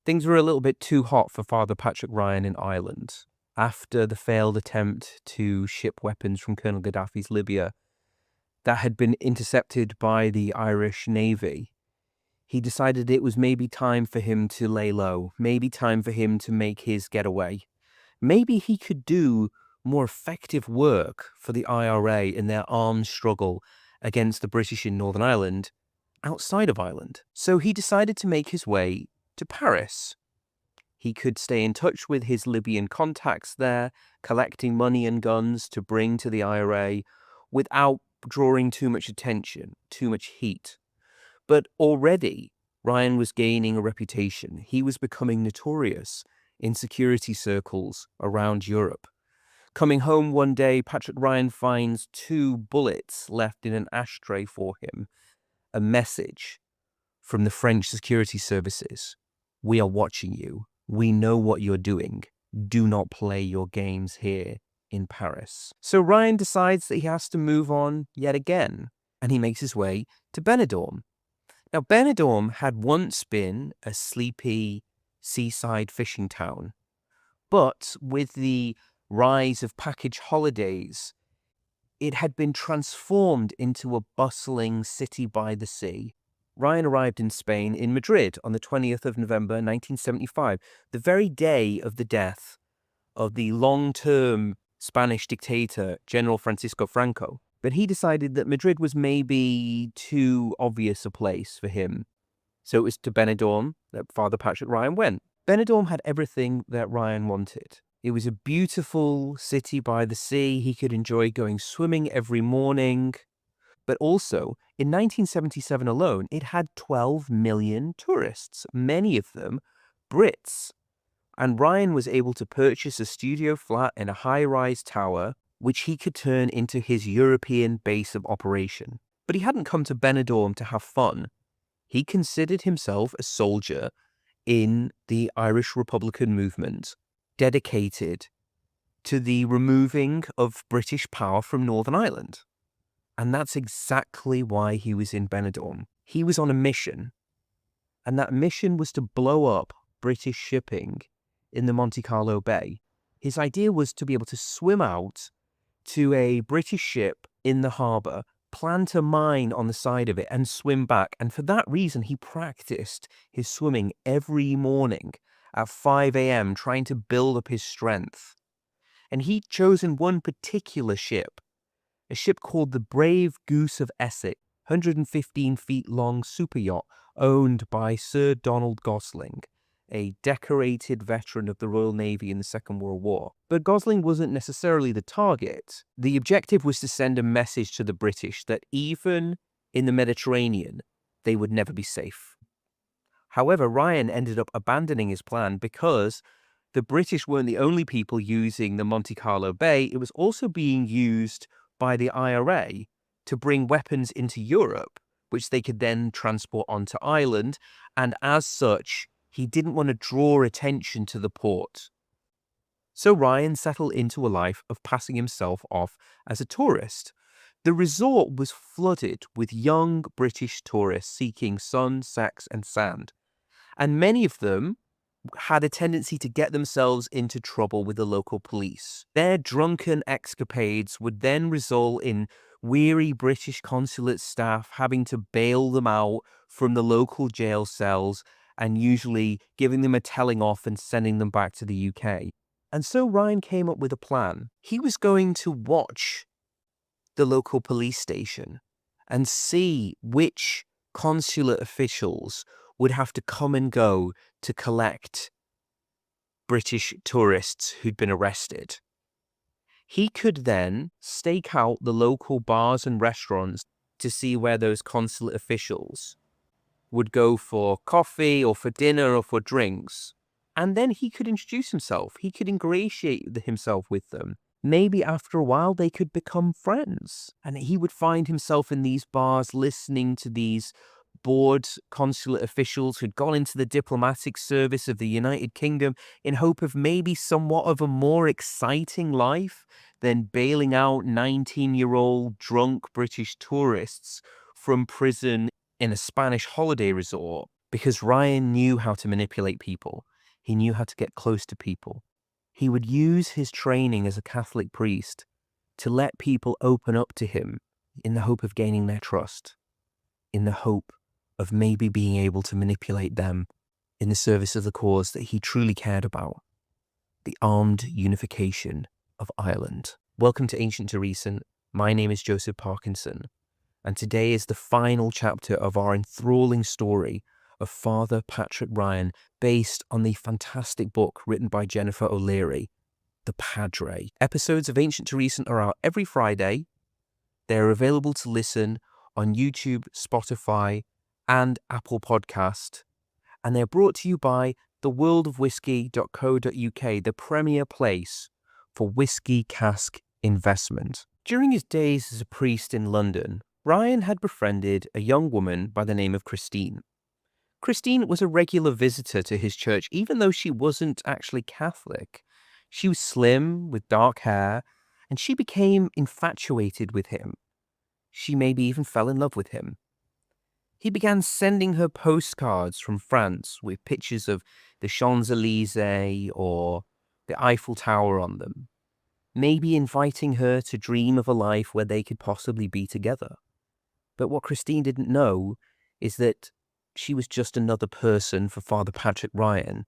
Things were a little bit too hot for Father Patrick Ryan in Ireland. After the failed attempt to ship weapons from Colonel Gaddafi's Libya that had been intercepted by the Irish Navy, he decided it was maybe time for him to lay low, maybe time for him to make his getaway. Maybe he could do more effective work for the IRA in their armed struggle against the British in Northern Ireland outside of Ireland. So he decided to make his way to Paris. He could stay in touch with his Libyan contacts there, collecting money and guns to bring to the IRA without drawing too much attention, too much heat. But already, Ryan was gaining a reputation. He was becoming notorious in security circles around Europe. Coming home one day, Patrick Ryan finds 2 bullets left in an ashtray for him. A message from the French security services. We are watching you. We know what you're doing. Do not play your games here in Paris. So Ryan decides that he has to move on yet again, and he makes his way to Benidorm. Now, Benidorm had once been a sleepy seaside fishing town, but with the rise of package holidays, it had been transformed into a bustling city by the sea. Ryan arrived in Spain, in Madrid, on the 20th of November 1975, the very day of the death of the long-term Spanish dictator, General Francisco Franco. But he decided that Madrid was maybe too obvious a place for him. So it was to Benidorm that Father Patrick Ryan went. Benidorm had everything that Ryan wanted. It was a beautiful city by the sea. He could enjoy going swimming every morning. But also, in 1977 alone, it had 12 million tourists, many of them Brits. And Ryan was able to purchase a studio flat in a high-rise tower, which he could turn into his European base of operation. But he hadn't come to Benidorm to have fun. He considered himself a soldier in the Irish Republican movement, dedicated to the removing of British power from Northern Ireland. And that's exactly why he was in Benidorm. He was on a mission, and that mission was to blow up British shipping in the Monte Carlo Bay. His idea was to be able to swim out to a British ship in the harbour, plant a mine on the side of it, and swim back. And for that reason, he practiced his swimming every morning at 5 a.m., trying to build up his strength. And he'd chosen one particular ship, a ship called the Brave Goose of Essex, 115 feet long super yacht owned by Sir Donald Gosling, a decorated veteran of the Royal Navy in the Second World War. But Gosling wasn't necessarily the target. The objective was to send a message to the British that even in the Mediterranean, they would never be safe. However, Ryan ended up abandoning his plan because the British weren't the only people using the Monte Carlo Bay. It was also being used by the IRA to bring weapons into Europe, which they could then transport onto Ireland. And as such, he didn't want to draw attention to the port. So Ryan settled into a life of passing himself off as a tourist. The resort was flooded with young British tourists seeking sun, sex, and sand. And many of them had a tendency to get themselves into trouble with the local police. Their drunken escapades would then result in weary British consulate staff having to bail them out from the local jail cells and usually giving them a telling off and sending them back to the UK. And so Ryan came up with a plan. He was going to watch the local police station and see which consulate officials would have to come and go to collect British tourists who'd been arrested. He could then stake out the local bars and restaurants to see where those consulate officials would go for coffee or for dinner or for drinks. And then he could introduce himself. He could ingratiate himself with them. Maybe after a while they could become friends. And he would find himself in these bars listening to these bored consulate officials who'd gone into the diplomatic service of the United Kingdom in hope of maybe somewhat of a more exciting life than bailing out 19-year-old drunk British tourists from prison in a Spanish holiday resort. because Ryan knew how to manipulate people. He knew how to get close to people. He would use his training as a Catholic priest to let people open up to him in the hope of gaining their trust, in the hope of maybe being able to manipulate them in the service of the cause that he truly cared about, the armed unification of Ireland. Welcome to Ancient to Recent. My name is Joseph Parkinson, and today is the final chapter of our enthralling story of Father Patrick Ryan, based on the fantastic book written by Jennifer O'Leary, The Padre. Episodes of Ancient to Recent are out every Friday. They're available to listen on YouTube, Spotify, and Apple Podcast. And they're brought to you by theworldofwhiskey.co.uk, the premier place for whiskey cask investment. During his days as a priest in London, Ryan had befriended a young woman by the name of Christine. Christine was a regular visitor to his church, even though she wasn't actually Catholic. She was slim, with dark hair, and she became infatuated with him. She maybe even fell in love with him. He began sending her postcards from France with pictures of the Champs-Élysées or the Eiffel Tower on them, maybe inviting her to dream of a life where they could possibly be together. But what Christine didn't know is that she was just another person for Father Patrick Ryan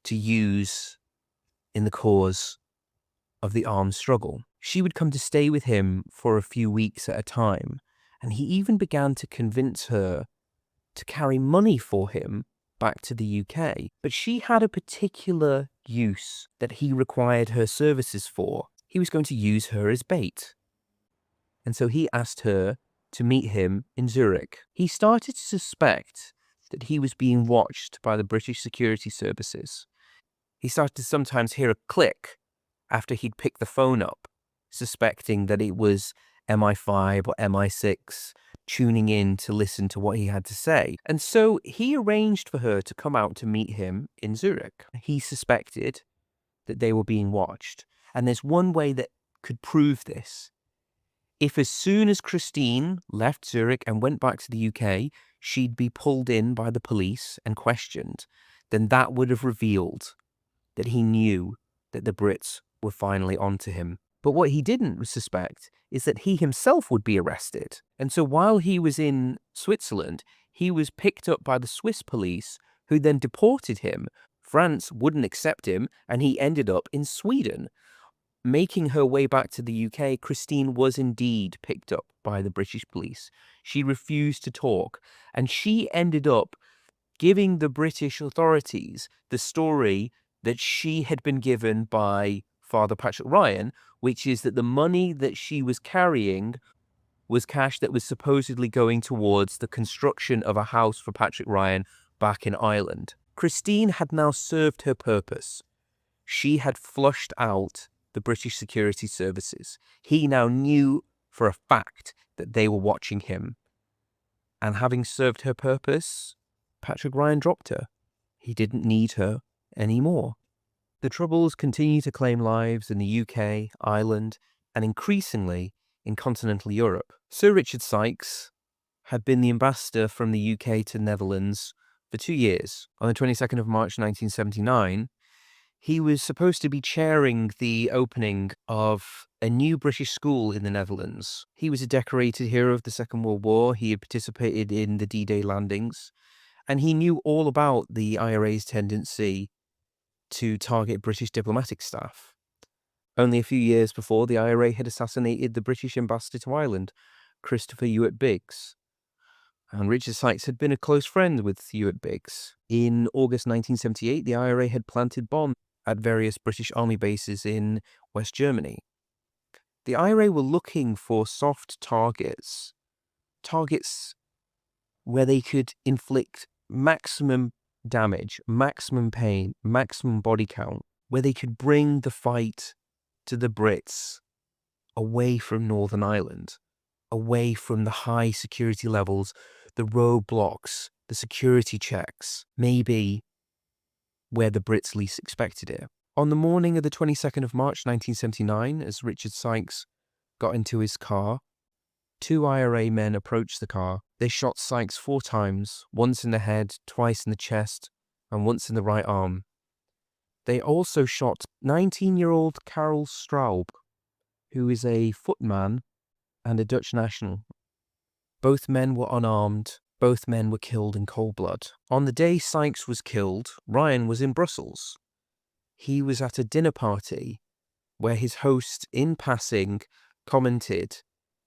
to use in the cause of the armed struggle. She would come to stay with him for a few weeks at a time, and he even began to convince her to carry money for him back to the UK. But she had a particular use that he required her services for. He was going to use her as bait. And so he asked her to meet him in Zurich. He started to suspect that he was being watched by the British security services. He started to sometimes hear a click after he'd picked the phone up, suspecting that it was MI5 or MI6 tuning in to listen to what he had to say. And so he arranged for her to come out to meet him in Zurich. He suspected that they were being watched. And there's one way that could prove this. If as soon as Christine left Zurich and went back to the UK, she'd be pulled in by the police and questioned, then that would have revealed that he knew that the Brits were finally onto him. But what he didn't suspect is that he himself would be arrested. And so while he was in Switzerland, he was picked up by the Swiss police, who then deported him. France wouldn't accept him, and he ended up in Sweden. Making her way back to the UK, Christine was indeed picked up by the British police. She refused to talk, and she ended up giving the British authorities the story that she had been given by Father Patrick Ryan, which is that the money that she was carrying was cash that was supposedly going towards the construction of a house for Patrick Ryan back in Ireland. Christine had now served her purpose. She had flushed out the British security services. He now knew for a fact that they were watching him. And having served her purpose, Patrick Ryan dropped her. He didn't need her anymore. The Troubles continue to claim lives in the UK, Ireland, and increasingly in continental Europe. Sir Richard Sykes had been the ambassador from the UK to the Netherlands for 2 years. On the 22nd of March 1979, he was supposed to be chairing the opening of a new British school in the Netherlands. He was a decorated hero of the Second World War. He had participated in the D-Day landings, and he knew all about the IRA's tendency to target British diplomatic staff. Only a few years before, the IRA had assassinated the British ambassador to Ireland, Christopher Ewart Biggs. And Richard Sykes had been a close friend with Ewart Biggs. In August 1978, the IRA had planted bombs at various British army bases in West Germany. The IRA were looking for soft targets where they could inflict maximum damage, maximum pain, maximum body count, where they could bring the fight to the Brits away from Northern Ireland, away from the high security levels, the roadblocks, the security checks, maybe where the Brits least expected it. On the morning of the 22nd of March 1979, as Richard Sykes got into his car, 2 IRA men approached the car They shot Sykes 4 times, once in the head, twice in the chest, and once in the right arm. They also shot 19-year-old Karel Straub, who is a footman and a Dutch national. Both men were unarmed. Both men were killed in cold blood. On the day Sykes was killed, Ryan was in Brussels. He was at a dinner party where his host, in passing, commented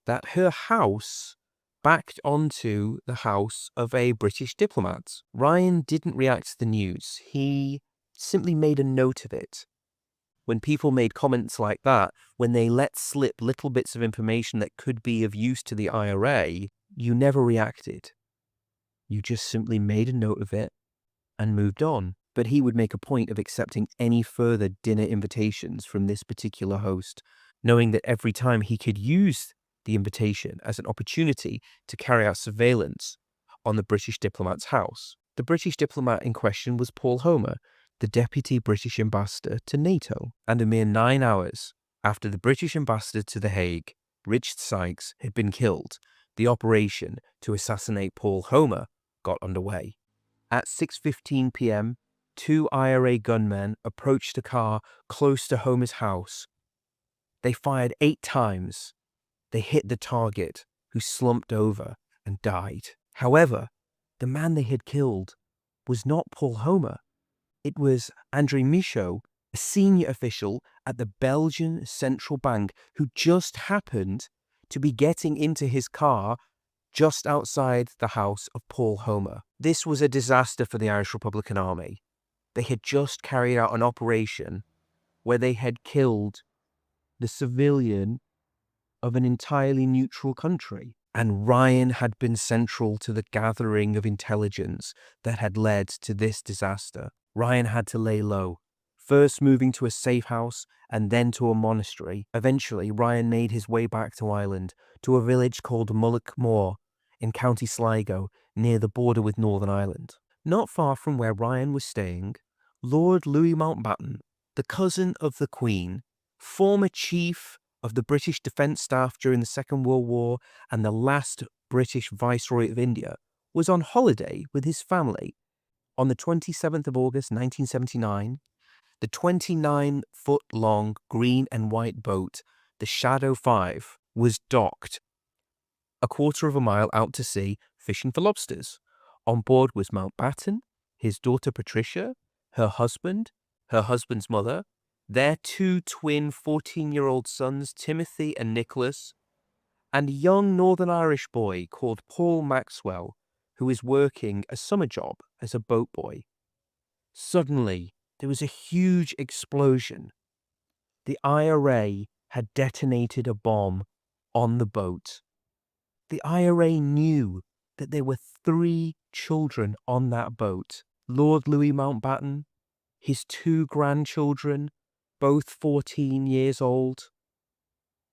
that her house backed onto the house of a British diplomat. Ryan didn't react to the news. He simply made a note of it. When people made comments like that, when they let slip little bits of information that could be of use to the IRA, you never reacted. You just simply made a note of it and moved on. But he would make a point of accepting any further dinner invitations from this particular host, knowing that every time he could use the invitation as an opportunity to carry out surveillance on the British diplomat's house. The British diplomat in question was Paul Homer, the deputy British ambassador to NATO. And a mere 9 hours after the British ambassador to The Hague, Richard Sykes, had been killed, the operation to assassinate Paul Homer got underway. At 6:15 p.m., 2 IRA gunmen approached a car close to Homer's house. They fired 8 times. They hit the target, who slumped over and died. However, the man they had killed was not Paul Homer. It was André Michaud, a senior official at the Belgian Central Bank, who just happened to be getting into his car just outside the house of Paul Homer. This was a disaster for the Irish Republican Army. They had just carried out an operation where they had killed the civilian of an entirely neutral country. And Ryan had been central to the gathering of intelligence that had led to this disaster. Ryan had to lay low, first moving to a safe house and then to a monastery. Eventually, Ryan made his way back to Ireland, to a village called Mullaghmore in County Sligo, near the border with Northern Ireland. Not far from where Ryan was staying, Lord Louis Mountbatten, the cousin of the Queen, former chief of the British Defence Staff during the Second World War and the last British Viceroy of India, was on holiday with his family. On the 27th of August 1979, the 29-foot-long green and white boat, the Shadow 5, was docked a quarter of a mile out to sea, fishing for lobsters. On board was Mountbatten, his daughter Patricia, her husband's mother, their 2 twin 14-year-old sons, Timothy and Nicholas, and a young Northern Irish boy called Paul Maxwell, who was working a summer job as a boat boy. Suddenly, there was a huge explosion. The IRA had detonated a bomb on the boat. The IRA knew that there were 3 children on that boat. Lord Louis Mountbatten, his 2 grandchildren, both 14 years old,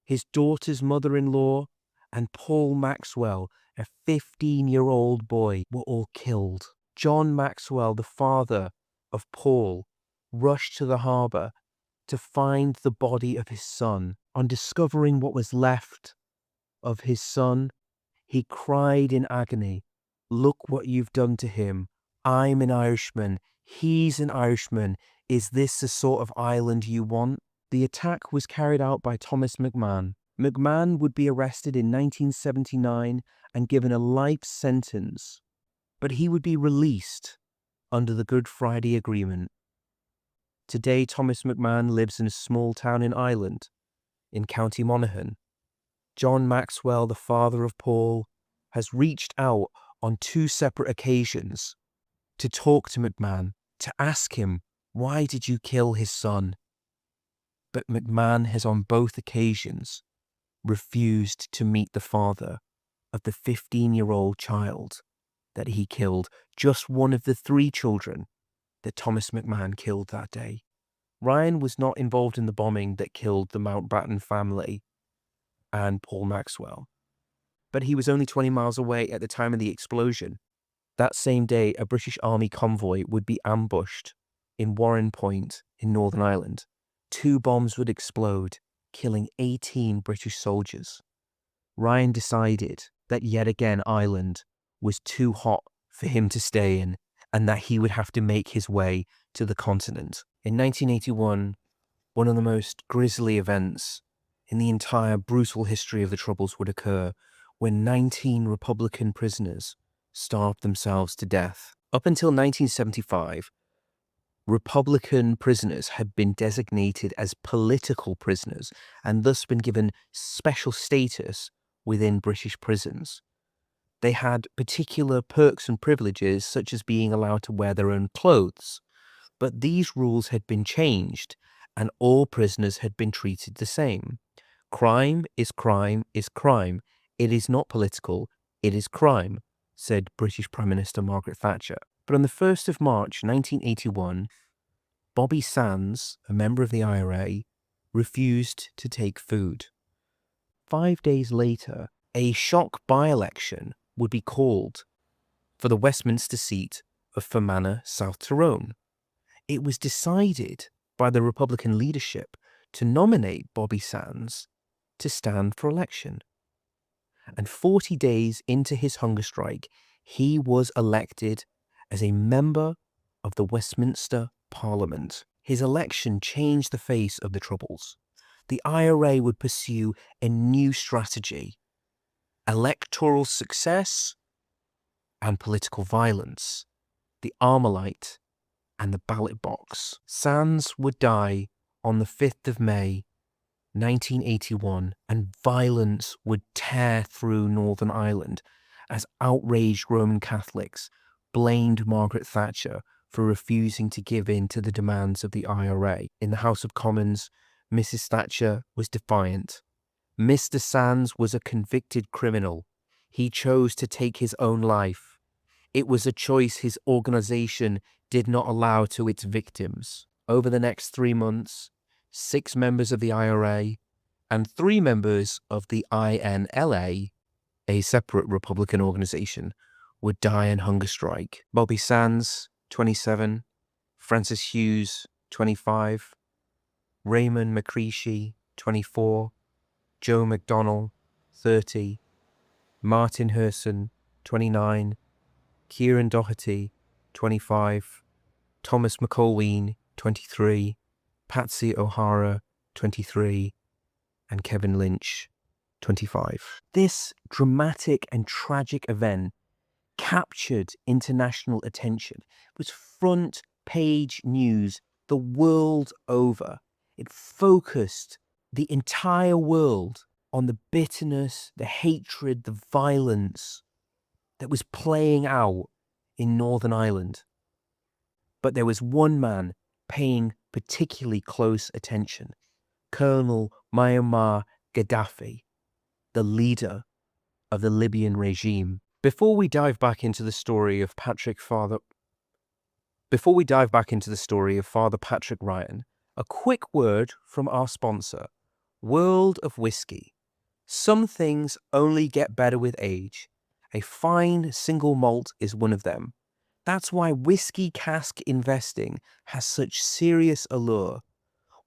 his daughter's mother-in-law, and Paul Maxwell, a 15-year-old boy, were all killed. John Maxwell, the father of Paul, rushed to the harbour to find the body of his son. On discovering what was left of his son, he cried in agony, "Look what you've done to him. I'm an Irishman. He's an Irishman. Is this the sort of Ireland you want?" The attack was carried out by Thomas McMahon. McMahon would be arrested in 1979 and given a life sentence, but he would be released under the Good Friday Agreement. Today, Thomas McMahon lives in a small town in Ireland, in County Monaghan. John Maxwell, the father of Paul, has reached out on 2 separate occasions to talk to McMahon, to ask him, why did you kill his son? But McMahon has on both occasions refused to meet the father of the 15-year-old child that he killed, just one of the 3 children that Thomas McMahon killed that day. Ryan was not involved in the bombing that killed the Mountbatten family and Paul Maxwell, but he was only 20 miles away at the time of the explosion. That same day, a British Army convoy would be ambushed in Warren Point in Northern Ireland. 2 bombs would explode, killing 18 British soldiers. Ryan decided that yet again Ireland was too hot for him to stay in and that he would have to make his way to the continent. In 1981, one of the most grisly events in the entire brutal history of the Troubles would occur when 19 Republican prisoners starved themselves to death. Up until 1975, Republican prisoners had been designated as political prisoners and thus been given special status within British prisons. They had particular perks and privileges, such as being allowed to wear their own clothes. But these rules had been changed, and all prisoners had been treated the same. Crime is crime is crime. It is not political, it is crime, said British Prime Minister Margaret Thatcher. But on the 1st of March 1981, Bobby Sands, a member of the IRA, refused to take food. 5 days later, a shock by-election would be called for the Westminster seat of Fermanagh, South Tyrone. It was decided by the Republican leadership to nominate Bobby Sands to stand for election. And 40 days into his hunger strike, he was elected as a member of the Westminster Parliament. His election changed the face of the Troubles. The IRA would pursue a new strategy: electoral success and political violence, the Armalite and the ballot box. Sands would die on the 5th of May, 1981, and violence would tear through Northern Ireland as outraged Roman Catholics blamed Margaret Thatcher for refusing to give in to the demands of the IRA. In the House of Commons, Mrs. Thatcher was defiant. Mr. Sands was a convicted criminal. He chose to take his own life. It was a choice his organisation did not allow to its victims. Over the next 3 months, 6 members of the IRA and 3 members of the INLA, a separate Republican organisation, would die in hunger strike. Bobby Sands, 27, Francis Hughes, 25, Raymond McCreashy, 24, Joe McDonnell, 30, Martin Herson, 29, Kieran Doherty, 25, Thomas McColween, 23, Patsy O'Hara, 23, and Kevin Lynch, 25. This dramatic and tragic event captured international attention. It was front page news the world over. It focused the entire world on the bitterness, the hatred, the violence that was playing out in Northern Ireland. But there was one man paying particularly close attention: Colonel Muammar Gaddafi, the leader of the Libyan regime. Before we dive back into the story of Father Patrick Ryan, a quick word from our sponsor, World of Whiskey. Some things only get better with age. A fine single malt is one of them. That's why whiskey cask investing has such serious allure.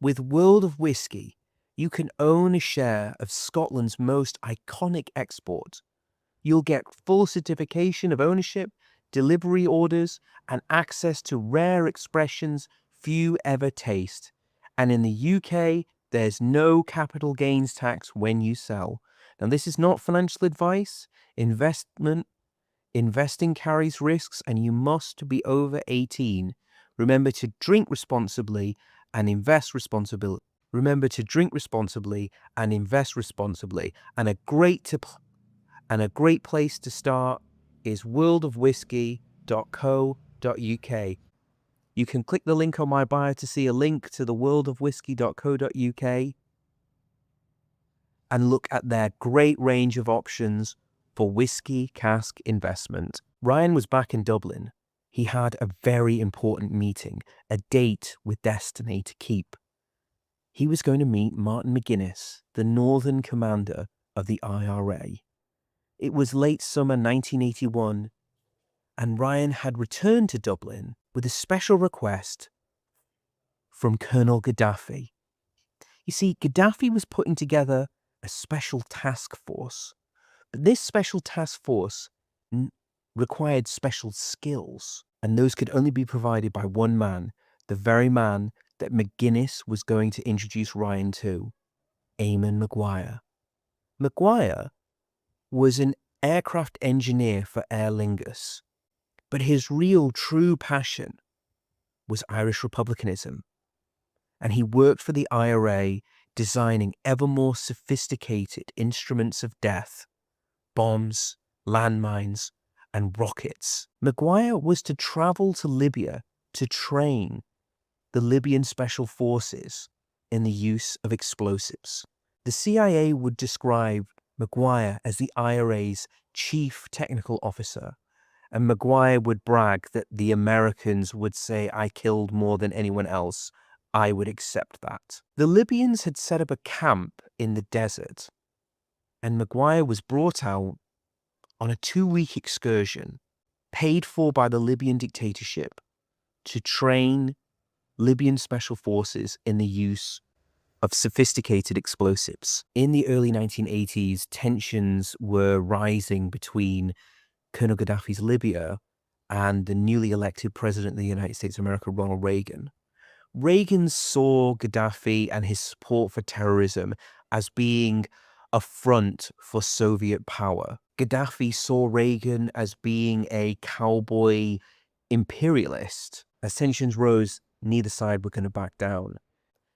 With World of Whiskey, you can own a share of Scotland's most iconic export. You'll get full certification of ownership, delivery orders, and access to rare expressions few ever taste. And in the UK, there's no capital gains tax when you sell. Now, this is not financial advice. Investing carries risks, and you must be over 18. Remember to drink responsibly and invest responsibly. And a great place to start is worldofwhiskey.co.uk. You can click the link on my bio to see a link to the worldofwhiskey.co.uk and look at their great range of options for whiskey cask investment. Ryan was back in Dublin. He had a very important meeting, a date with destiny to keep. He was going to meet Martin McGuinness, the Northern commander of the IRA. It was late summer 1981, and Ryan had returned to Dublin with a special request from Colonel Gaddafi. You see, Gaddafi was putting together a special task force But this special task force required special skills, and those could only be provided by one man, the very man that McGuinness was going to introduce Ryan to, Eamon Maguire. Maguire was an aircraft engineer for Aer Lingus, but his real, true passion was Irish republicanism, and he worked for the IRA designing ever more sophisticated instruments of death, bombs, landmines, and rockets. Maguire was to travel to Libya to train the Libyan special forces in the use of explosives. The CIA would describe Maguire as the IRA's chief technical officer, and Maguire would brag that the Americans would say, "I killed more than anyone else. I would accept that." The Libyans had set up a camp in the desert, and Maguire was brought out on a 2-week excursion, paid for by the Libyan dictatorship, to train Libyan special forces in the use of sophisticated explosives. In the early 1980s, tensions were rising between Colonel Gaddafi's Libya and the newly elected President of the United States of America, Ronald Reagan. Reagan saw Gaddafi and his support for terrorism as being a front for Soviet power. Gaddafi saw Reagan as being a cowboy imperialist. As tensions rose, neither side were going to back down.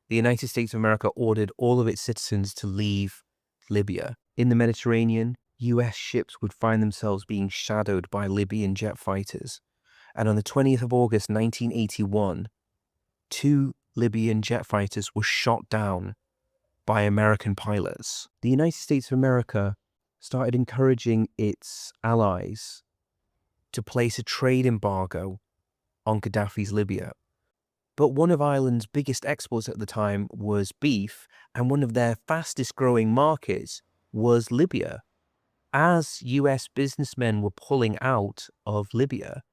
The United States of America ordered all of its citizens to leave Libya. In the Mediterranean, US ships would find themselves being shadowed by Libyan jet fighters. And on the 20th of August, 1981, 2 Libyan jet fighters were shot down by American pilots. The United States of America started encouraging its allies to place a trade embargo on Gaddafi's Libya. But one of Ireland's biggest exports at the time was beef, and one of their fastest growing markets was Libya. As US businessmen were pulling out of Libya,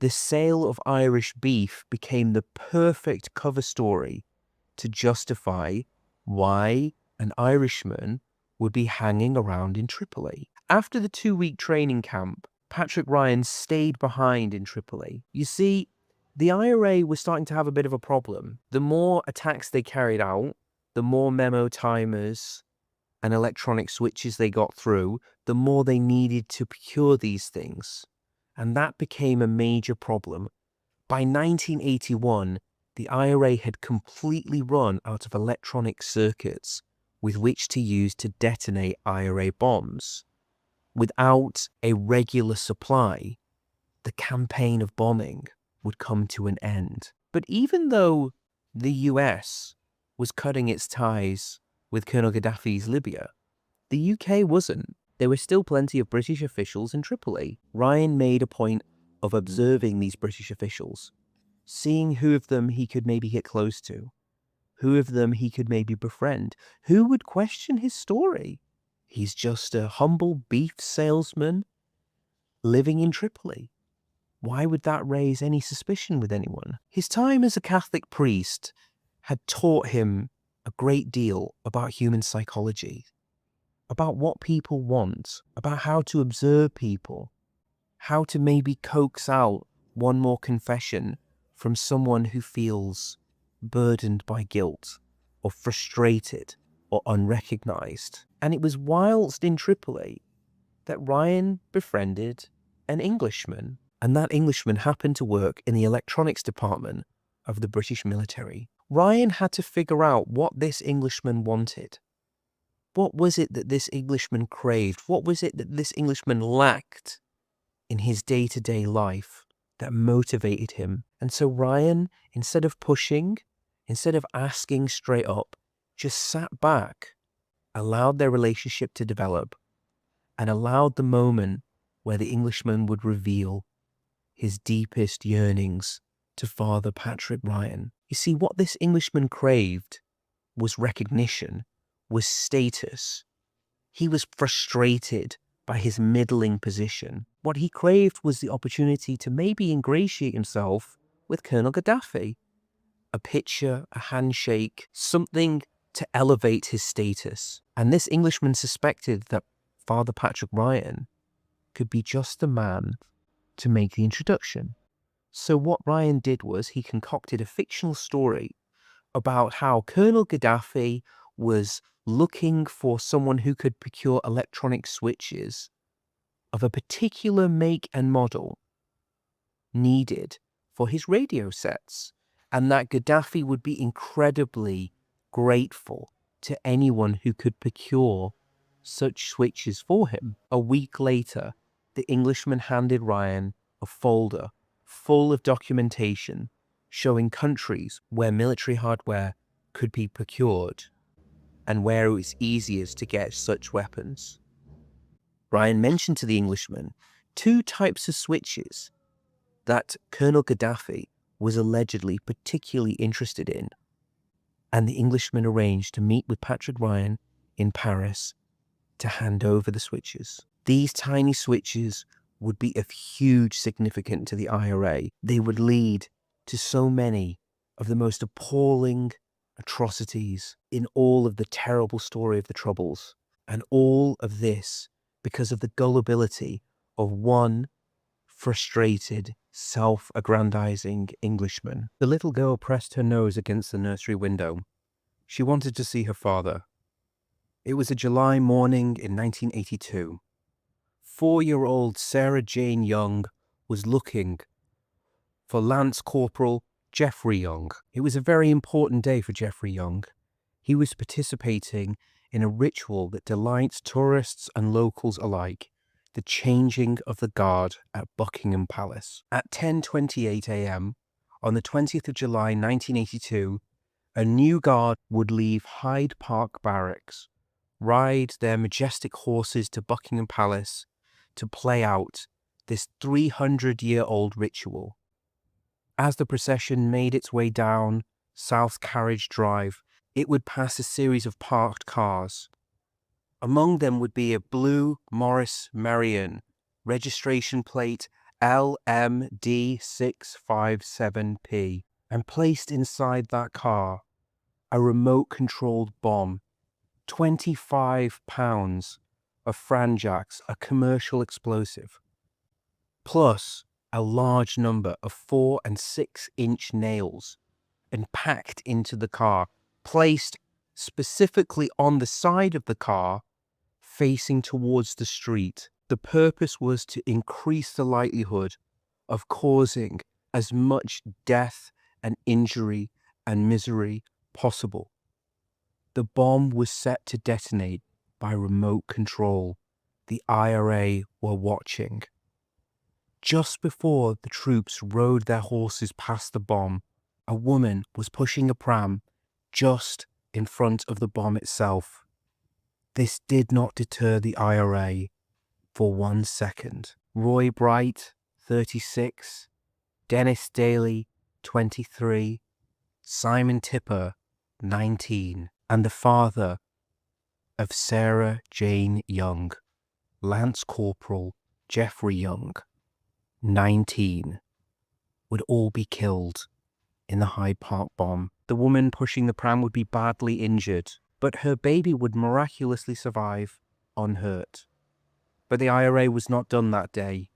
the sale of Irish beef became the perfect cover story to justify why an Irishman would be hanging around in Tripoli. After the 2-week training camp, Patrick Ryan stayed behind in Tripoli. You see, the IRA was starting to have a bit of a problem. The more attacks they carried out, the more memo timers and electronic switches they got through, the more they needed to procure these things. And that became a major problem. By 1981, the IRA had completely run out of electronic circuits with which to use to detonate IRA bombs. Without a regular supply, the campaign of bombing would come to an end. But even though the US was cutting its ties with Colonel Gaddafi's Libya, the UK wasn't. There were still plenty of British officials in Tripoli. Ryan made a point of observing these British officials, seeing who of them he could maybe get close to, who of them he could maybe befriend, who would question his story. He's just a humble beef salesman living in Tripoli. Why would that raise any suspicion with anyone? His time as a Catholic priest had taught him a great deal about human psychology, about what people want, about how to observe people, how to maybe coax out one more confession from someone who feels burdened by guilt or frustrated or unrecognized. And it was whilst in Tripoli that Ryan befriended an Englishman, and that Englishman happened to work in the electronics department of the British military. Ryan had to figure out what this Englishman wanted. What was it that this Englishman craved? What was it that this Englishman lacked in his day-to-day life that motivated him? And so Ryan, instead of pushing, instead of asking straight up, just sat back, allowed their relationship to develop, and allowed the moment where the Englishman would reveal his deepest yearnings to Father Patrick Ryan. You see, what this Englishman craved was recognition, was status. He was frustrated by his middling position. What he craved was the opportunity to maybe ingratiate himself with Colonel Gaddafi. A picture, a handshake, something to elevate his status. And this Englishman suspected that Father Patrick Ryan could be just the man to make the introduction. So what Ryan did was he concocted a fictional story about how Colonel Gaddafi was looking for someone who could procure electronic switches of a particular make and model needed for his radio sets, and that Gaddafi would be incredibly grateful to anyone who could procure such switches for him. A week later, the Englishman handed Ryan a folder full of documentation showing countries where military hardware could be procured and where it was easiest to get such weapons. Ryan mentioned to the Englishman 2 types of switches that Colonel Gaddafi was allegedly particularly interested in, and the Englishman arranged to meet with Patrick Ryan in Paris to hand over the switches. These tiny switches would be of huge significance to the IRA. They would lead to so many of the most appalling atrocities in all of the terrible story of the Troubles. And all of this because of the gullibility of one frustrated, self-aggrandizing Englishman. The little girl pressed her nose against the nursery window. She wanted to see her father. It was a July morning in 1982. 4-year-old Sarah Jane Young was looking for Lance Corporal Jeffrey Young. It was a very important day for Jeffrey Young. He was participating in a ritual that delights tourists and locals alike, the changing of the guard at Buckingham Palace. At 10:28 a.m. on the 20th of July 1982, a new guard would leave Hyde Park Barracks, ride their majestic horses to Buckingham Palace to play out this 300-year-old ritual. As the procession made its way down South Carriage Drive, it would pass a series of parked cars. Among them would be a blue Morris Marion, registration plate LMD657P, and placed inside that car a remote-controlled bomb, 25 pounds of Franjax, a commercial explosive, plus a large number of 4- and 6-inch nails, and packed into the car, placed specifically on the side of the car, facing towards the street. The purpose was to increase the likelihood of causing as much death and injury and misery possible. The bomb was set to detonate by remote control. The IRA were watching. Just before the troops rode their horses past the bomb, a woman was pushing a pram just in front of the bomb itself. This did not deter the IRA for 1 second. Roy Bright, 36, Dennis Daly, 23, Simon Tipper, 19, and the father of Sarah Jane Young, Lance Corporal Jeffrey Young, 19, would all be killed in the Hyde Park bomb. The woman pushing the pram would be badly injured, but her baby would miraculously survive unhurt. But the IRA was not done that day.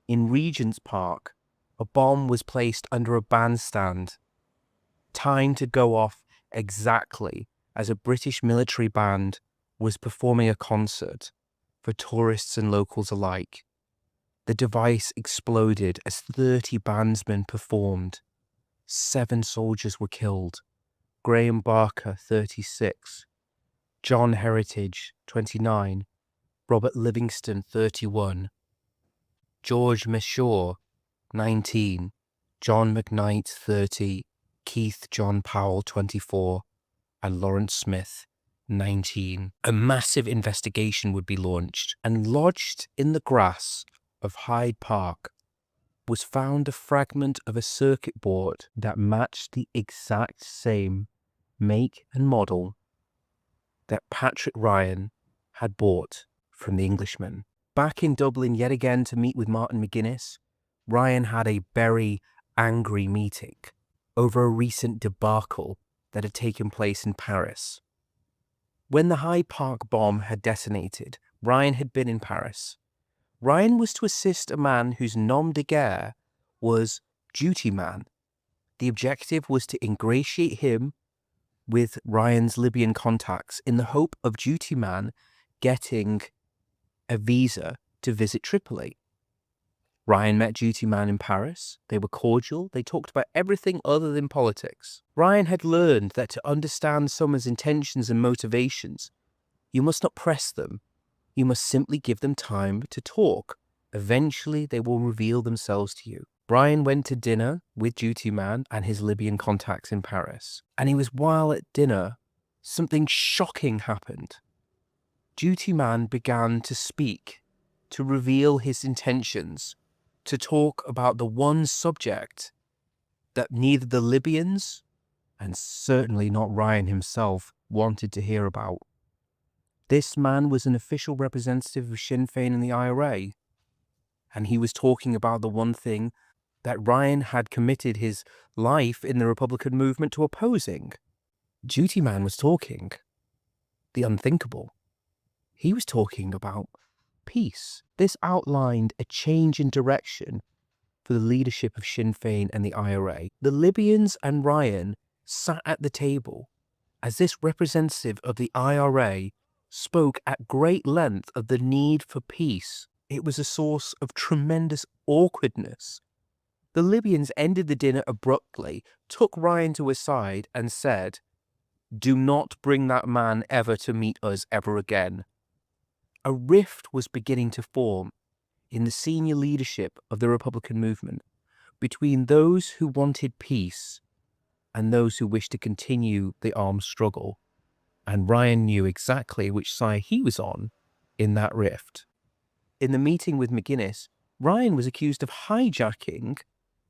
In Regent's Park, a bomb was placed under a bandstand, timed to go off exactly as a British military band was performing a concert for tourists and locals alike. The device exploded as 30 bandsmen performed. 7 soldiers were killed. Graham Barker, 36, John Heritage, 29, Robert Livingston, 31, George Meshaw, 19, John McKnight, 30, Keith John Powell, 24, and Lawrence Smith, 19. A massive investigation would be launched, and lodged in the grass of Hyde Park was found a fragment of a circuit board that matched the exact same make and model that Patrick Ryan had bought from the Englishman. Back in Dublin yet again to meet with Martin McGuinness, Ryan had a very angry meeting over a recent debacle that had taken place in Paris. When the Hyde Park bomb had detonated, Ryan had been in Paris. Ryan was to assist a man whose nom de guerre was duty man. The objective was to ingratiate him with Ryan's Libyan contacts in the hope of duty man getting a visa to visit Tripoli. Ryan met duty man in Paris. They were cordial. They talked about everything other than politics. Ryan had learned that to understand someone's intentions and motivations, you must not press them. You must simply give them time to talk. Eventually, they will reveal themselves to you. Ryan went to dinner with duty man and his Libyan contacts in Paris. And while at dinner, something shocking happened. Duty man began to speak, to reveal his intentions, to talk about the one subject that neither the Libyans and certainly not Ryan himself wanted to hear about. This man was an official representative of Sinn Féin and the IRA, and he was talking about the one thing that Ryan had committed his life in the Republican movement to opposing. Duty man was talking the unthinkable. He was talking about peace. This outlined a change in direction for the leadership of Sinn Féin and the IRA. The Libyans and Ryan sat at the table as this representative of the IRA spoke at great length of the need for peace. It was a source of tremendous awkwardness. The Libyans ended the dinner abruptly, took Ryan to his side and said, "Do not bring that man ever to meet us ever again." A rift was beginning to form in the senior leadership of the Republican movement between those who wanted peace and those who wished to continue the armed struggle. And Ryan knew exactly which side he was on in that rift. In the meeting with McGuinness, Ryan was accused of hijacking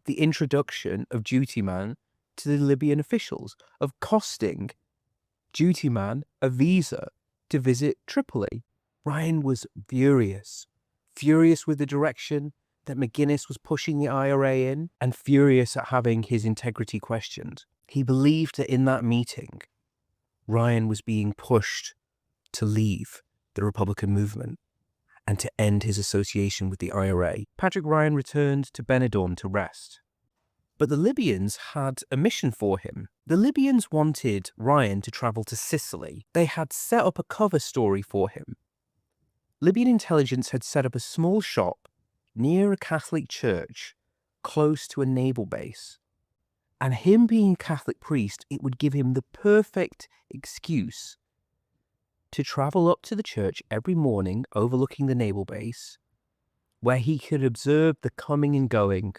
the introduction of duty man to the Libyan officials, of costing duty man a visa to visit Tripoli. Ryan was furious with the direction that McGuinness was pushing the IRA in, and furious at having his integrity questioned. He believed that in that meeting, Ryan was being pushed to leave the Republican movement and to end his association with the IRA. Patrick Ryan returned to Benidorm to rest. But the Libyans had a mission for him. The Libyans wanted Ryan to travel to Sicily. They had set up a cover story for him. Libyan intelligence had set up a small shop near a Catholic church close to a naval base. And him being a Catholic priest, it would give him the perfect excuse to travel up to the church every morning overlooking the naval base, where he could observe the coming and going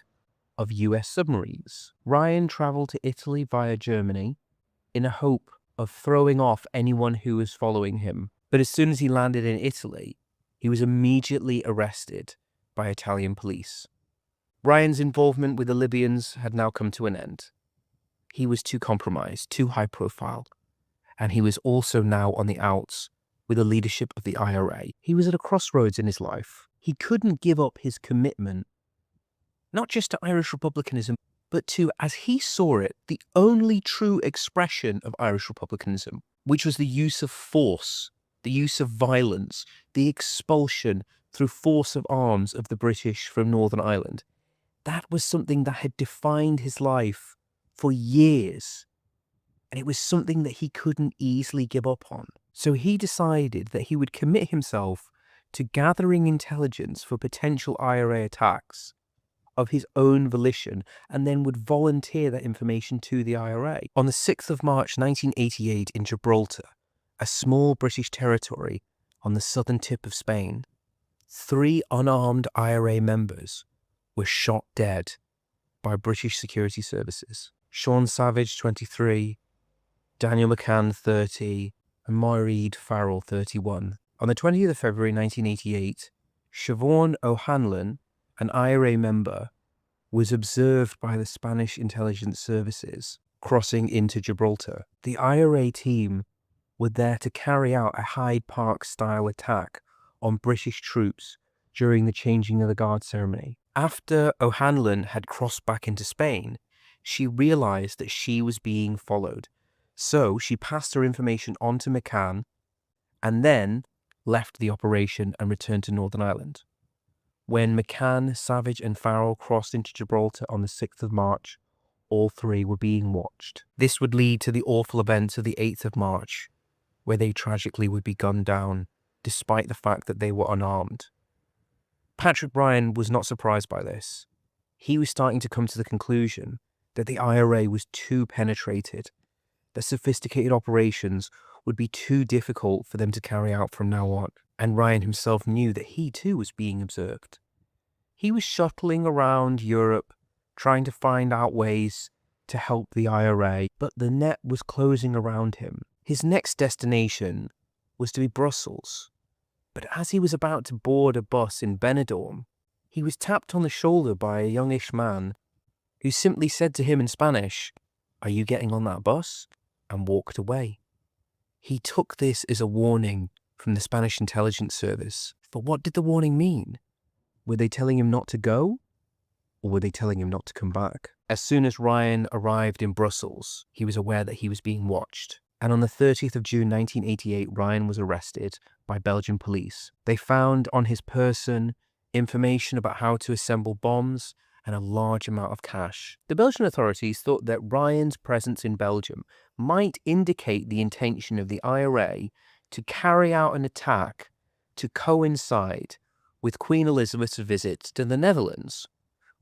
of US submarines. Ryan traveled to Italy via Germany in a hope of throwing off anyone who was following him. But as soon as he landed in Italy, he was immediately arrested by Italian police. Ryan's involvement with the Libyans had now come to an end. He was too compromised, too high profile, and he was also now on the outs with the leadership of the IRA. He was at a crossroads in his life. He couldn't give up his commitment, not just to Irish republicanism, but to, as he saw it, the only true expression of Irish republicanism, which was the use of force, the use of violence, the expulsion through force of arms of the British from Northern Ireland. That was something that had defined his life for years, and it was something that he couldn't easily give up on. So he decided that he would commit himself to gathering intelligence for potential IRA attacks of his own volition, and then would volunteer that information to the IRA. On the 6th of March 1988 in Gibraltar, a small British territory on the southern tip of Spain, 3 unarmed IRA members were shot dead by British security services. Sean Savage, 23, Daniel McCann, 30, and Maureen Farrell, 31. On the 20th of February 1988, Siobhan O'Hanlon, an IRA member, was observed by the Spanish intelligence services crossing into Gibraltar. The IRA team were there to carry out a Hyde Park-style attack on British troops during the changing of the guard ceremony. After O'Hanlon had crossed back into Spain, she realized that she was being followed. So she passed her information on to McCann, and then left the operation and returned to Northern Ireland. When McCann, Savage and Farrell crossed into Gibraltar on the 6th of March, all three were being watched. This would lead to the awful events of the 8th of March, where they tragically would be gunned down, despite the fact that they were unarmed. Patrick Ryan was not surprised by this. He was starting to come to the conclusion that the IRA was too penetrated, that sophisticated operations would be too difficult for them to carry out from now on, and Ryan himself knew that he too was being observed. He was shuttling around Europe, trying to find out ways to help the IRA, but the net was closing around him. His next destination was to be Brussels, but as he was about to board a bus in Benidorm, he was tapped on the shoulder by a youngish man who simply said to him in Spanish, "Are you getting on that bus?" and walked away. He took this as a warning from the Spanish intelligence service. But what did the warning mean? Were they telling him not to go? Or were they telling him not to come back? As soon as Ryan arrived in Brussels, he was aware that he was being watched. And on the 30th of June 1988, Ryan was arrested by Belgian police. They found on his person information about how to assemble bombs and a large amount of cash. The Belgian authorities thought that Ryan's presence in Belgium might indicate the intention of the IRA to carry out an attack to coincide with Queen Elizabeth's visit to the Netherlands.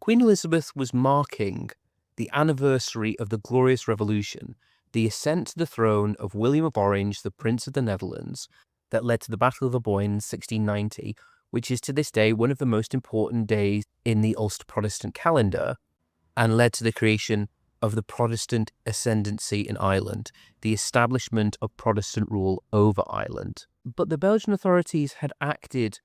Queen Elizabeth was marking the anniversary of the Glorious Revolution, the ascent to the throne of William of Orange, the Prince of the Netherlands, that led to the Battle of the Boyne in 1690, which is to this day one of the most important days in the Ulster Protestant calendar, and led to the creation of the Protestant ascendancy in Ireland, the establishment of Protestant rule over Ireland. But the Belgian authorities had acted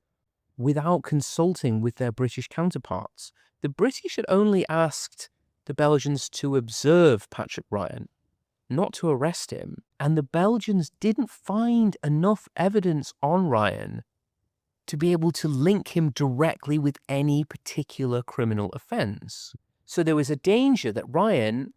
without consulting with their British counterparts. The British had only asked the Belgians to observe Patrick Ryan, not to arrest him, and the Belgians didn't find enough evidence on Ryan to be able to link him directly with any particular criminal offence. So there was a danger that Ryan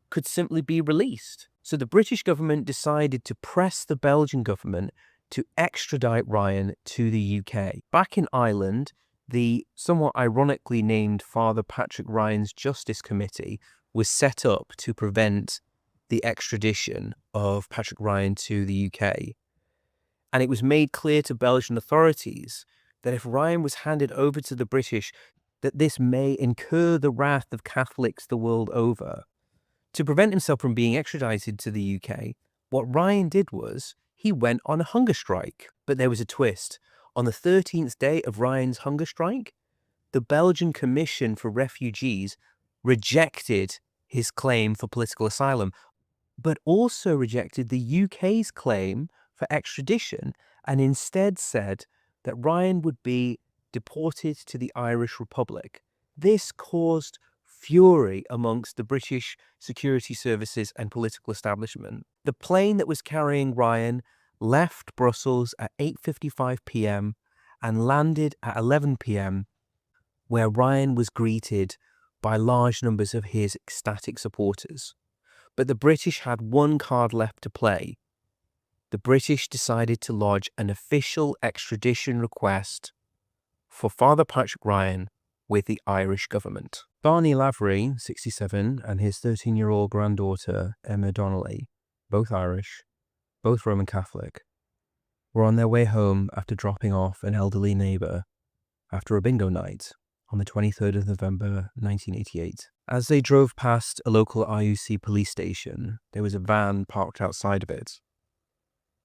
could simply be released. So the British government decided to press the Belgian government to extradite Ryan to the UK. Back in Ireland, the somewhat ironically named Father Patrick Ryan's Justice Committee was set up to prevent the extradition of Patrick Ryan to the UK. And it was made clear to Belgian authorities that if Ryan was handed over to the British, that this may incur the wrath of Catholics the world over. To prevent himself from being extradited to the UK, what Ryan did was he went on a hunger strike. But there was a twist. On the 13th day of Ryan's hunger strike, the Belgian Commission for Refugees rejected his claim for political asylum, but also rejected the UK's claim for extradition, and instead said that Ryan would be deported to the Irish Republic. This caused fury amongst the British security services and political establishment. The plane that was carrying Ryan left Brussels at 8:55 p.m. and landed at 11 p.m., where Ryan was greeted by large numbers of his ecstatic supporters. But the British had one card left to play. The British decided to lodge an official extradition request for Father Patrick Ryan with the Irish government. Barney Lavery, 67, and his 13-year-old granddaughter, Emma Donnelly, both Irish, both Roman Catholic, were on their way home after dropping off an elderly neighbour after a bingo night on the 23rd of November 1988. As they drove past a local RUC police station, there was a van parked outside of it.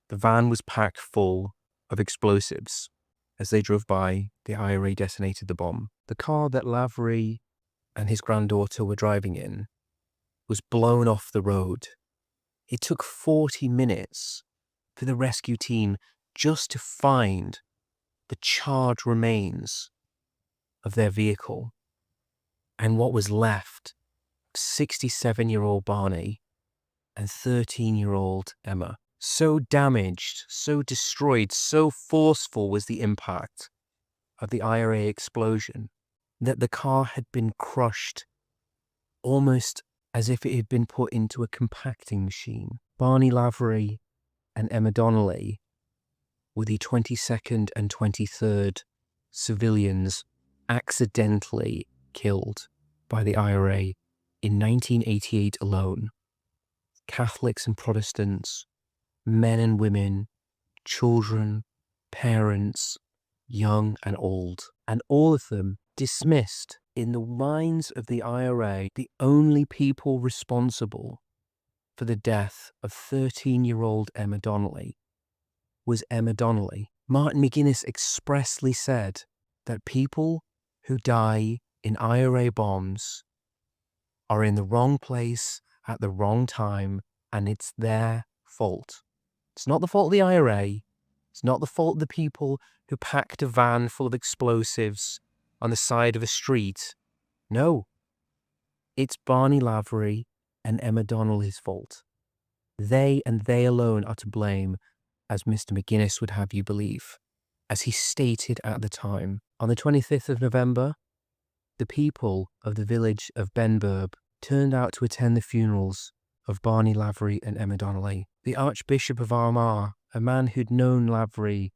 The van was packed full of explosives. As they drove by, the IRA detonated the bomb. The car that Lavery and his granddaughter were driving in was blown off the road. It took 40 minutes for the rescue team just to find the charred remains of their vehicle. And what was left, 67-year-old Barney and 13-year-old Emma. So damaged, so destroyed, so forceful was the impact of the IRA explosion that the car had been crushed almost as if it had been put into a compacting machine. Barney Lavery and Emma Donnelly were the 22nd and 23rd civilians accidentally killed by the IRA in 1988 alone. Catholics and Protestants, men and women, children, parents, young and old, and all of them dismissed. In the minds of the IRA, the only people responsible for the death of 13-year-old Emma Donnelly was Emma Donnelly. Martin McGuinness expressly said that people who die in IRA bombs are in the wrong place at the wrong time, and it's their fault. It's not the fault of the IRA. It's not the fault of the people who packed a van full of explosives on the side of a street. No. It's Barney Lavery and Emma Donnelly's fault. They and they alone are to blame, as Mr. McGuinness would have you believe, as he stated at the time. On the 25th of November, the people of the village of Benburb turned out to attend the funerals of Barney Lavery and Emma Donnelly. The Archbishop of Armagh, a man who'd known Lavery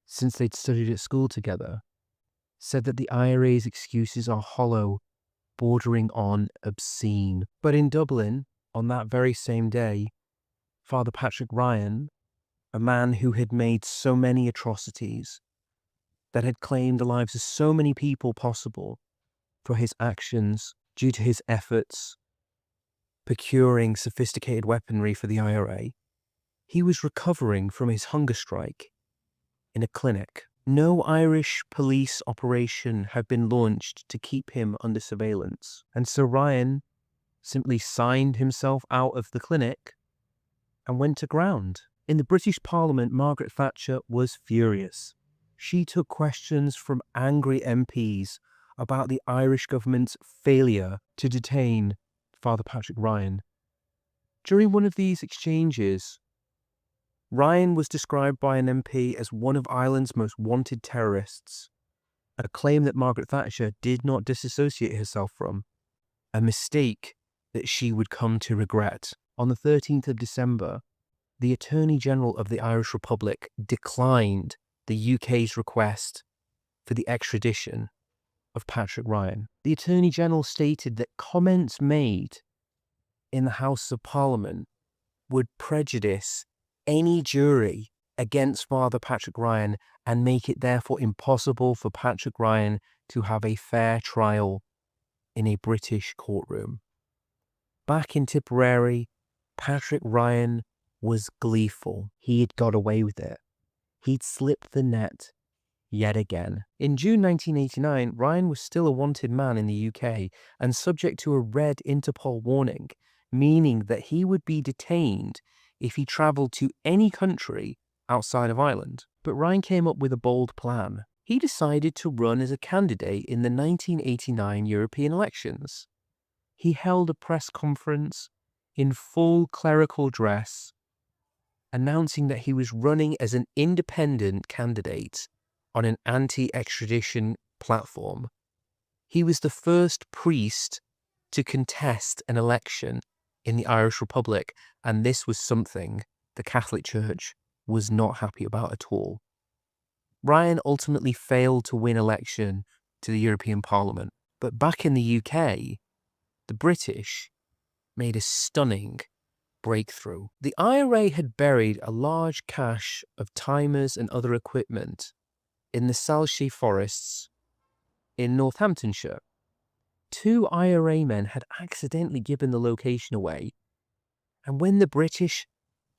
since they'd studied at school together, said that the IRA's excuses are hollow, bordering on obscene. But in Dublin, on that very same day, Father Patrick Ryan, a man who had made so many atrocities, that had claimed the lives of so many people possible for his actions due to his efforts procuring sophisticated weaponry for the IRA, he was recovering from his hunger strike in a clinic. No Irish police operation had been launched to keep him under surveillance, and so Ryan simply signed himself out of the clinic and went to ground. In the British Parliament, Margaret Thatcher was furious. She took questions from angry MPs about the Irish government's failure to detain Father Patrick Ryan. During one of these exchanges, Ryan was described by an MP as one of Ireland's most wanted terrorists, a claim that Margaret Thatcher did not disassociate herself from, a mistake that she would come to regret. On the 13th of December, the Attorney General of the Irish Republic declined the UK's request for the extradition of Patrick Ryan. The Attorney General stated that comments made in the House of Parliament would prejudice any jury against Father Patrick Ryan and make it therefore impossible for Patrick Ryan to have a fair trial in a British courtroom. Back in Tipperary, Patrick Ryan was gleeful. He had got away with it. He'd slipped the net yet again. In June 1989, Ryan was still a wanted man in the UK and subject to a red Interpol warning, meaning that he would be detained if he travelled to any country outside of Ireland. But Ryan came up with a bold plan. He decided to run as a candidate in the 1989 European elections. He held a press conference in full clerical dress, announcing that he was running as an independent candidate on an anti-extradition platform. He was the first priest to contest an election in the Irish Republic, and this was something the Catholic Church was not happy about at all. Ryan ultimately failed to win election to the European Parliament, but back in the UK, the British made a stunning breakthrough. The IRA had buried a large cache of timers and other equipment in the Salshee forests in Northamptonshire. 2 IRA men had accidentally given the location away, and when the British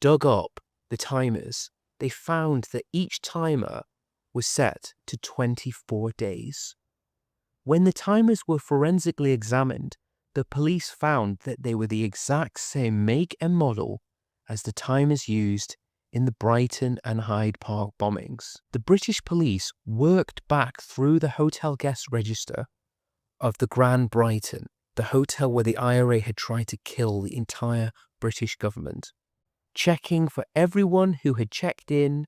dug up the timers, they found that each timer was set to 24 days. When the timers were forensically examined, the police found that they were the exact same make and model as the timers used in the Brighton and Hyde Park bombings. The British police worked back through the hotel guest register of the Grand Brighton, the hotel where the IRA had tried to kill the entire British government, checking for everyone who had checked in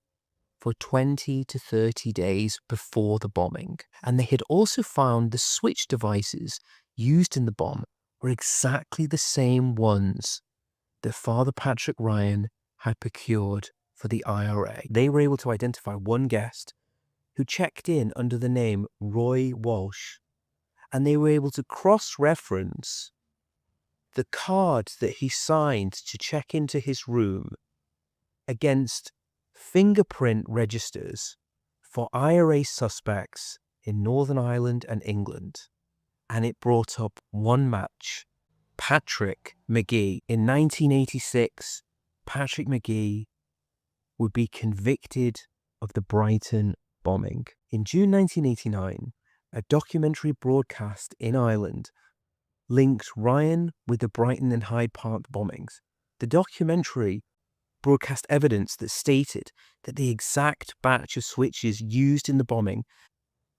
for 20 to 30 days before the bombing. And they had also found the switch devices used in the bomb were exactly the same ones that Father Patrick Ryan had procured for the IRA. They were able to identify one guest who checked in under the name Roy Walsh, and they were able to cross-reference the card that he signed to check into his room against fingerprint registers for IRA suspects in Northern Ireland and England. And it brought up one match, Patrick McGee. In 1986, Patrick McGee would be convicted of the Brighton bombing. In June 1989, a documentary broadcast in Ireland linked Ryan with the Brighton and Hyde Park bombings. The documentary broadcast evidence that stated that the exact batch of switches used in the bombing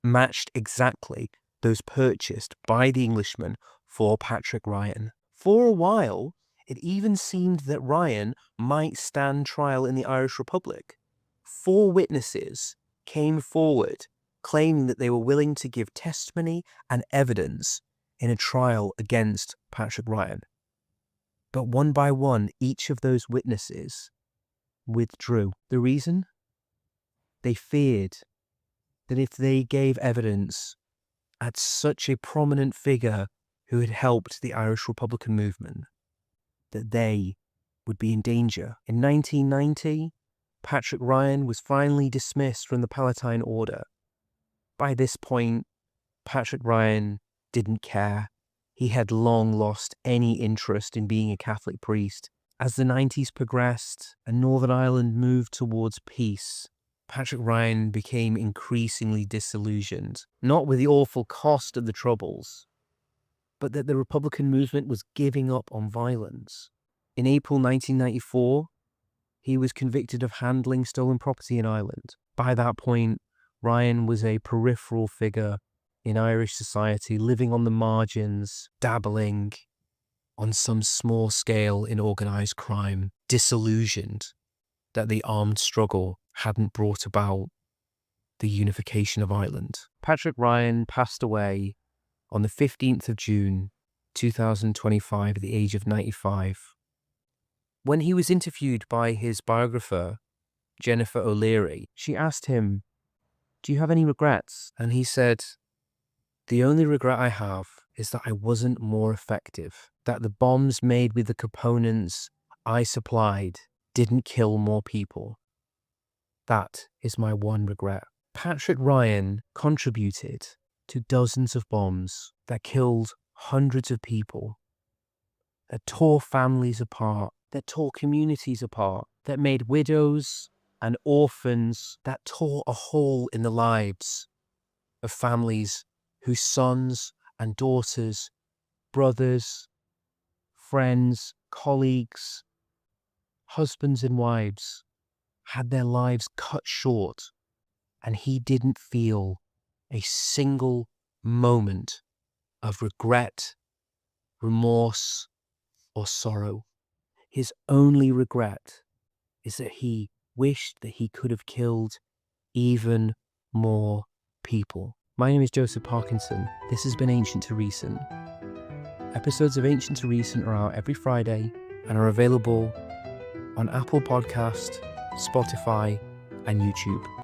matched exactly those purchased by the Englishman for Patrick Ryan. For a while, it even seemed that Ryan might stand trial in the Irish Republic. 4 witnesses came forward claiming that they were willing to give testimony and evidence in a trial against Patrick Ryan. But one by one, each of those witnesses withdrew. The reason? They feared that if they gave evidence at such a prominent figure who had helped the Irish Republican movement, that they would be in danger. In 1990, Patrick Ryan was finally dismissed from the Palatine Order. By this point, Patrick Ryan didn't care. He had long lost any interest in being a Catholic priest. As the 90s progressed and Northern Ireland moved towards peace, Patrick Ryan became increasingly disillusioned, not with the awful cost of the Troubles, but that the Republican movement was giving up on violence. In April 1994, he was convicted of handling stolen property in Ireland. By that point, Ryan was a peripheral figure in Irish society, living on the margins, dabbling on some small scale in organised crime, disillusioned that the armed struggle hadn't brought about the unification of Ireland. Patrick Ryan passed away on the 15th of June, 2025, at the age of 95. When he was interviewed by his biographer, Jennifer O'Leary, she asked him, "Do you have any regrets?" And he said, "The only regret I have is that I wasn't more effective, that the bombs made with the components I supplied didn't kill more people. That is my one regret." Patrick Ryan contributed to dozens of bombs that killed hundreds of people, that tore families apart, that tore communities apart, that made widows and orphans, that tore a hole in the lives of families whose sons and daughters, brothers, friends, colleagues, husbands and wives had their lives cut short, and he didn't feel a single moment of regret, remorse, or sorrow. His only regret is that he wished that he could have killed even more people. My name is Joseph Parkinson. This has been Ancient to Recent. Episodes of Ancient to Recent are out every Friday and are available on Apple Podcast, Spotify, and YouTube.